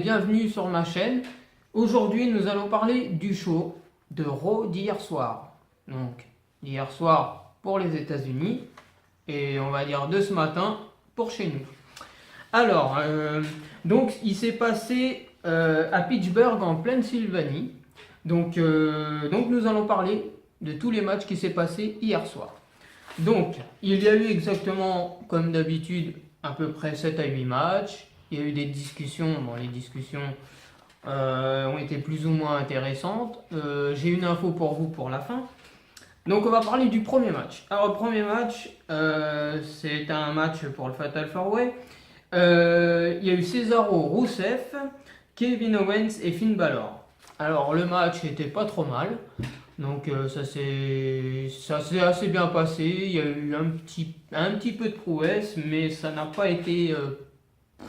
bienvenue sur ma chaîne. Aujourd'hui, nous allons parler du show de Raw d'hier soir. Donc, d'hier soir pour les États-Unis et on va dire de ce matin pour chez nous. Alors, donc il s'est passé à Pittsburgh en Pennsylvanie. Donc nous allons parler de tous les matchs qui s'est passé hier soir. Donc, il y a eu exactement, comme d'habitude, à peu près 7 à 8 matchs. Il y a eu des discussions. Bon, les discussions ont été plus ou moins intéressantes. J'ai une info pour vous pour la fin. Donc, on va parler du premier match. Alors, le premier match, c'est un match pour le Fatal 4-Way. Il y a eu Cesaro, Rusev, Kevin Owens et Finn Balor. Alors, le match était pas trop mal. Donc ça s'est assez bien passé, il y a eu un petit peu de prouesse, mais ça n'a pas été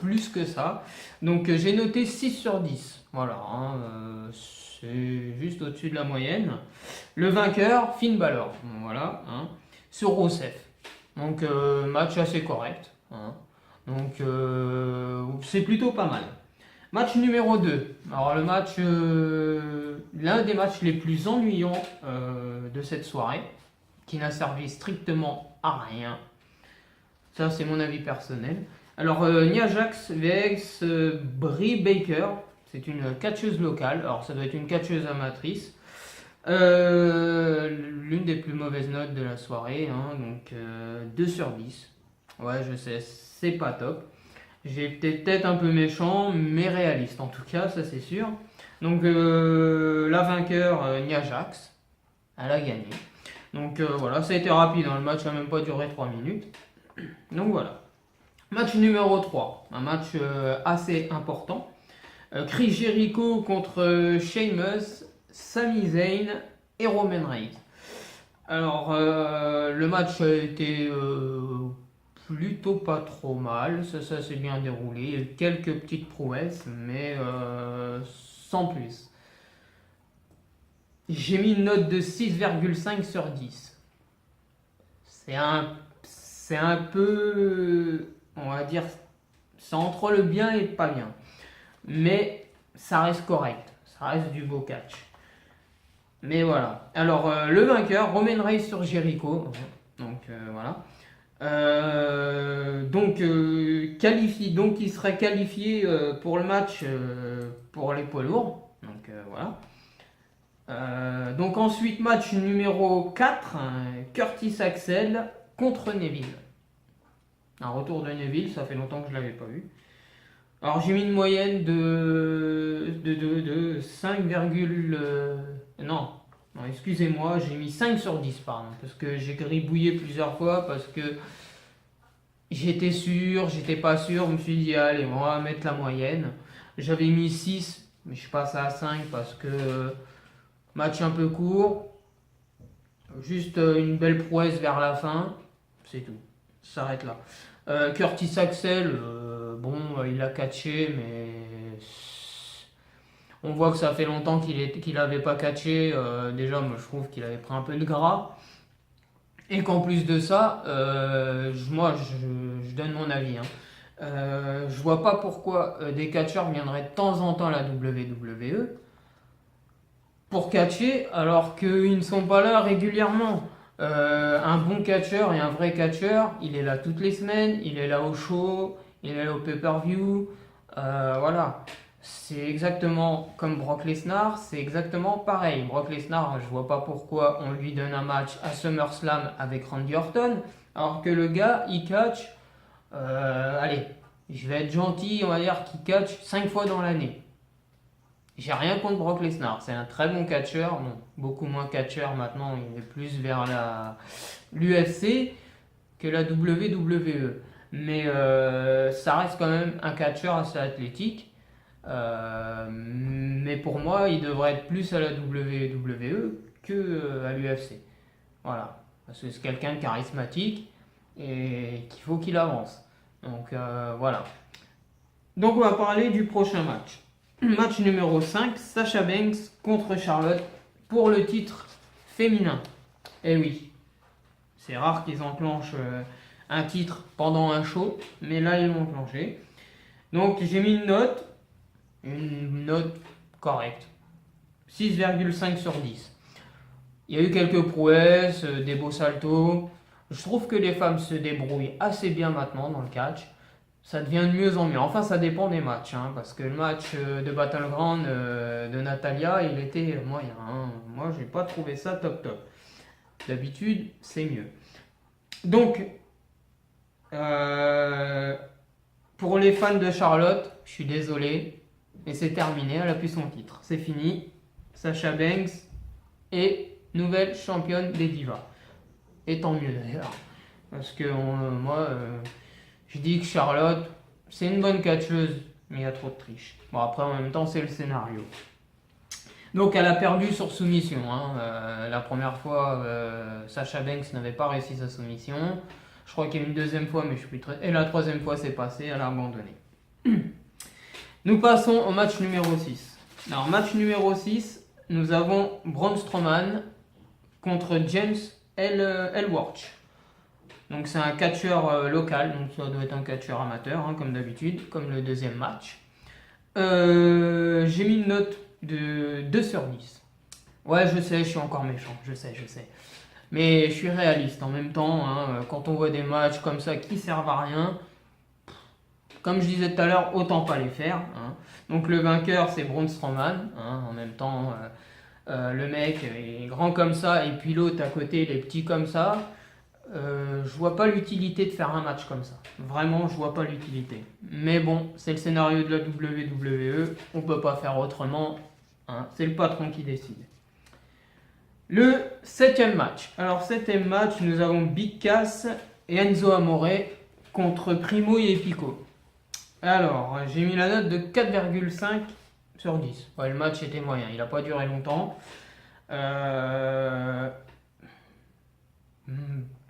plus que ça. Donc j'ai noté 6 sur 10, voilà, hein, c'est juste au-dessus de la moyenne. Le vainqueur, Finn Balor, voilà, hein, sur Rusev. Donc match assez correct, hein. Donc c'est plutôt pas mal. Match numéro 2. Alors le match, l'un des matchs les plus ennuyants de cette soirée, qui n'a servi strictement à rien. Ça c'est mon avis personnel. Alors Nia Jax vs Brie Baker, c'est une catcheuse locale. Alors ça doit être une catcheuse amatrice. L'une des plus mauvaises notes de la soirée, hein, donc 2 sur 10. Ouais, je sais, c'est pas top. J'ai peut-être un peu méchant, mais réaliste en tout cas, ça c'est sûr. Donc la vainqueur, Nia Jax, elle a gagné. Donc voilà, ça a été rapide, hein, le match n'a même pas duré 3 minutes. Donc voilà. Match numéro 3, un match assez important. Chris Jericho contre Sheamus, Sami Zayn et Roman Reigns. Alors le match a été plutôt pas trop mal, ça s'est bien déroulé, il y a eu quelques petites prouesses, mais sans plus. J'ai mis une note de 6,5 sur 10. C'est un peu, on va dire, c'est entre le bien et pas bien. Mais ça reste correct, ça reste du beau catch. Mais voilà. Alors, le vainqueur, Roman Reigns sur Jericho. Donc, voilà. Donc il serait qualifié pour le match pour les poids lourds. Donc voilà. Donc ensuite match numéro 4, Curtis Axel contre Neville. Un retour de Neville, ça fait longtemps que je l'avais pas vu. Alors j'ai mis une moyenne de 5, non, excusez-moi, j'ai mis 5 sur 10 pardon, parce que j'ai gribouillé plusieurs fois, parce que j'étais sûr, j'étais pas sûr, je me suis dit allez, on va mettre la moyenne. J'avais mis 6, mais je passe à 5 parce que match un peu court, juste une belle prouesse vers la fin, c'est tout, ça s'arrête là. Curtis Axel, bon, il a catché, mais on voit que ça fait longtemps qu'il n'avait pas catché. Déjà, moi, je trouve qu'il avait pris un peu de gras. Et qu'en plus de ça, je donne mon avis, hein. Je vois pas pourquoi des catcheurs viendraient de temps en temps à la WWE pour catcher alors qu'ils ne sont pas là régulièrement. Un bon catcheur et un vrai catcheur, il est là toutes les semaines, il est là au show, il est là au pay-per-view, voilà. C'est exactement comme Brock Lesnar, c'est exactement pareil. Brock Lesnar, je vois pas pourquoi on lui donne un match à SummerSlam avec Randy Orton, alors que le gars, il catch, allez, je vais être gentil, on va dire qu'il catch 5 fois dans l'année. J'ai rien contre Brock Lesnar, c'est un très bon catcheur, bon, beaucoup moins catcheur maintenant, il est plus vers l'UFC que la WWE. Mais ça reste quand même un catcheur assez athlétique. Mais pour moi, il devrait être plus à la WWE que à l'UFC. Voilà, parce que c'est quelqu'un de charismatique et qu'il faut qu'il avance. Donc voilà. Donc on va parler du prochain match. Match numéro 5, Sasha Banks contre Charlotte pour le titre féminin. Et oui, c'est rare qu'ils enclenchent un titre pendant un show, mais là ils l'ont enclenché. Donc j'ai mis une note. une note correcte. 6,5 sur 10. Il y a eu quelques prouesses, des beaux saltos. Je trouve que les femmes se débrouillent assez bien maintenant dans le catch. Ça devient de mieux en mieux. Enfin, ça dépend des matchs, hein, parce que le match de Battleground de Natalia, il était moyen, hein. Moi, j'ai pas trouvé ça top top. D'habitude, c'est mieux. Donc, pour les fans de Charlotte, je suis désolé, mais c'est terminé. Elle a plus son titre. C'est fini. Sasha Banks est nouvelle championne des divas. Et tant mieux d'ailleurs. Parce que moi, je dis que Charlotte, c'est une bonne catcheuse, mais il y a trop de triche. Bon, après, en même temps, c'est le scénario. Donc, elle a perdu sur soumission, hein. La première fois, Sasha Banks n'avait pas réussi sa soumission. Je crois qu'il y a une deuxième fois, mais je suis plus très... Et la troisième fois, c'est passé, elle a abandonné. Nous passons au match numéro 6. Alors, match numéro 6, nous avons Braun Strowman contre James Ellsworth. Donc c'est un catcheur local, donc ça doit être un catcheur amateur, hein, comme d'habitude, comme le deuxième match. J'ai mis une note de 2 sur 10. Ouais, je sais, je suis encore méchant, je sais. Mais je suis réaliste en même temps, hein, quand on voit des matchs comme ça qui servent à rien, comme je disais tout à l'heure, autant pas les faire, hein. Donc le vainqueur c'est Braun Strowman, hein, en même temps le mec est grand comme ça et puis l'autre à côté il est petit comme ça. Je vois pas l'utilité de faire un match comme ça. Vraiment, je vois pas l'utilité. Mais bon, c'est le scénario de la WWE, on peut pas faire autrement, hein. C'est le patron qui décide. Le 7e match. Alors, 7e match, nous avons Big Cass et Enzo Amore contre Primo et Pico. Alors, j'ai mis la note de 4,5 sur 10. Ouais, le match était moyen, il n'a pas duré longtemps.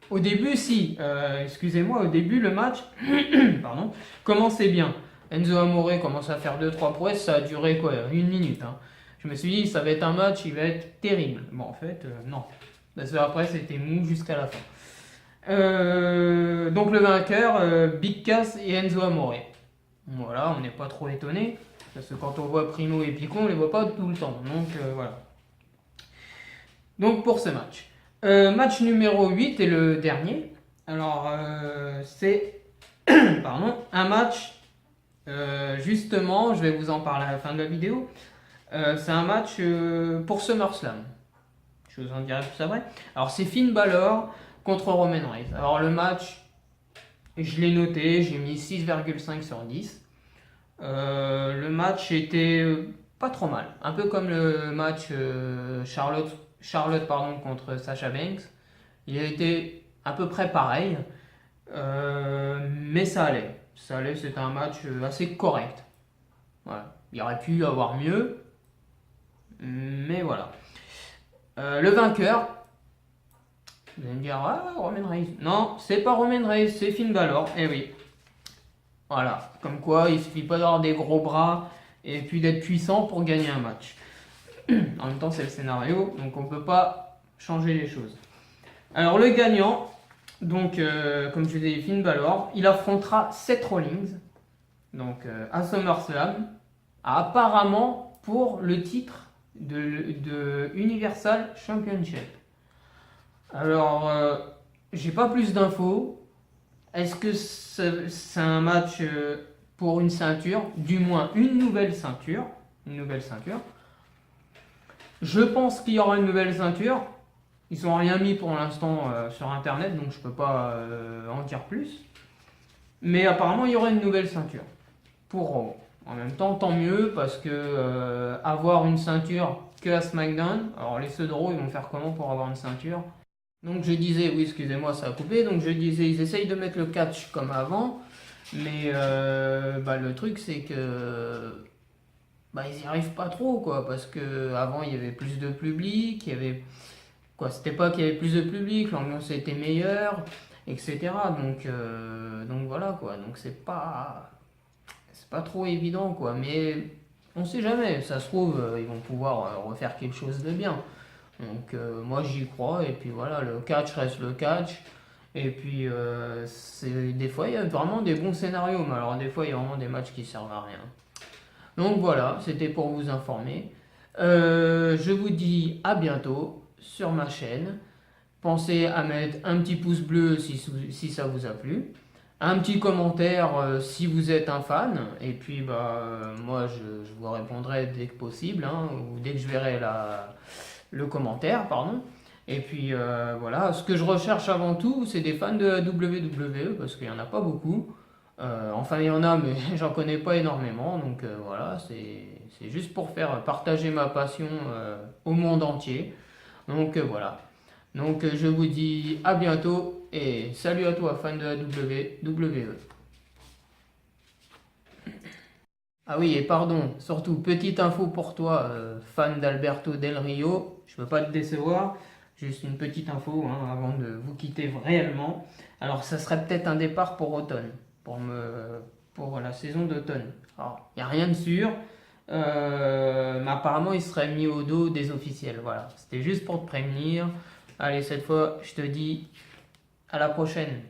Au début, si, excusez-moi, au début, le match pardon, commençait bien. Enzo Amore commence à faire 2-3 prouesses, ça a duré quoi, 1 minute, hein. Je me suis dit, ça va être un match, il va être terrible. Bon, en fait, non. Parce que après, c'était mou jusqu'à la fin. Donc, le vainqueur, Big Cass et Enzo Amore. Voilà, on n'est pas trop étonné. Parce que quand on voit Primo et Pico, on les voit pas tout le temps. Donc, voilà. Donc, pour ce match. Match numéro 8 et le dernier. Alors, c'est pardon, un match, justement, je vais vous en parler à la fin de la vidéo. C'est un match pour SummerSlam. Je vous en dirai plus après. Alors, c'est Finn Balor contre Roman Reigns. Alors, le match, je l'ai noté, j'ai mis 6,5 sur 10. Le match était pas trop mal. Un peu comme le match Charlotte contre Sasha Banks. Il a été à peu près pareil. Mais ça allait. C'était un match assez correct. Voilà. Il aurait pu y avoir mieux. Mais voilà. Le vainqueur. Vous allez me dire, ah, Roman Reigns. Non, c'est pas Roman Reigns, c'est Finn Balor. Eh oui. Voilà. Comme quoi, il suffit pas d'avoir des gros bras et puis d'être puissant pour gagner un match. En même temps, c'est le scénario, donc on peut pas changer les choses. Alors, le gagnant, donc, comme je disais, Finn Balor, il affrontera Seth Rollins, donc à SummerSlam, apparemment pour le titre de Universal Championship. Alors, j'ai pas plus d'infos. Est-ce que c'est un match pour une ceinture, du moins une nouvelle ceinture? Je pense qu'il y aura une nouvelle ceinture. Ils n'ont rien mis pour l'instant sur internet, donc je peux pas en dire plus. Mais apparemment, il y aura une nouvelle ceinture pour Raw. En même temps, tant mieux, parce que avoir une ceinture que à SmackDown, alors les ceux de Raw, ils vont faire comment pour avoir une ceinture? Donc je disais, oui, excusez-moi, ça a coupé. Donc je disais, ils essayent de mettre le catch comme avant, mais le truc c'est que ils n'y arrivent pas trop, quoi, parce que avant il y avait plus de public, il y avait quoi, c'était pas qu'il y avait plus de public, l'ambiance était meilleure, etc. Donc voilà, quoi. Donc c'est pas trop évident, quoi. Mais on sait jamais. Ça se trouve, ils vont pouvoir refaire quelque chose de bien. Donc moi j'y crois. Et puis voilà, le catch reste le catch. Et puis des fois il y a vraiment des bons scénarios, mais alors des fois il y a vraiment des matchs qui servent à rien. Donc voilà, c'était pour vous informer. Je vous dis à bientôt sur ma chaîne. Pensez à mettre un petit pouce bleu si ça vous a plu. Un petit commentaire si vous êtes un fan. Et puis moi je vous répondrai dès que possible, hein, ou dès que je verrai le commentaire, pardon. Et puis voilà, ce que je recherche avant tout, c'est des fans de la WWE parce qu'il n'y en a pas beaucoup. Enfin, il y en a, mais j'en connais pas énormément. Donc voilà, c'est juste pour faire partager ma passion au monde entier. Donc voilà. Donc je vous dis à bientôt et salut à toi, fan de la WWE. Ah oui, et pardon, surtout, petite info pour toi, fan d'Alberto Del Rio, je ne veux pas te décevoir, juste une petite info hein, avant de vous quitter réellement. Alors, ça serait peut-être un départ pour automne, pour la saison d'automne. Alors, il n'y a rien de sûr, mais apparemment, il serait mis au dos des officiels. Voilà, c'était juste pour te prévenir. Allez, cette fois, je te dis à la prochaine.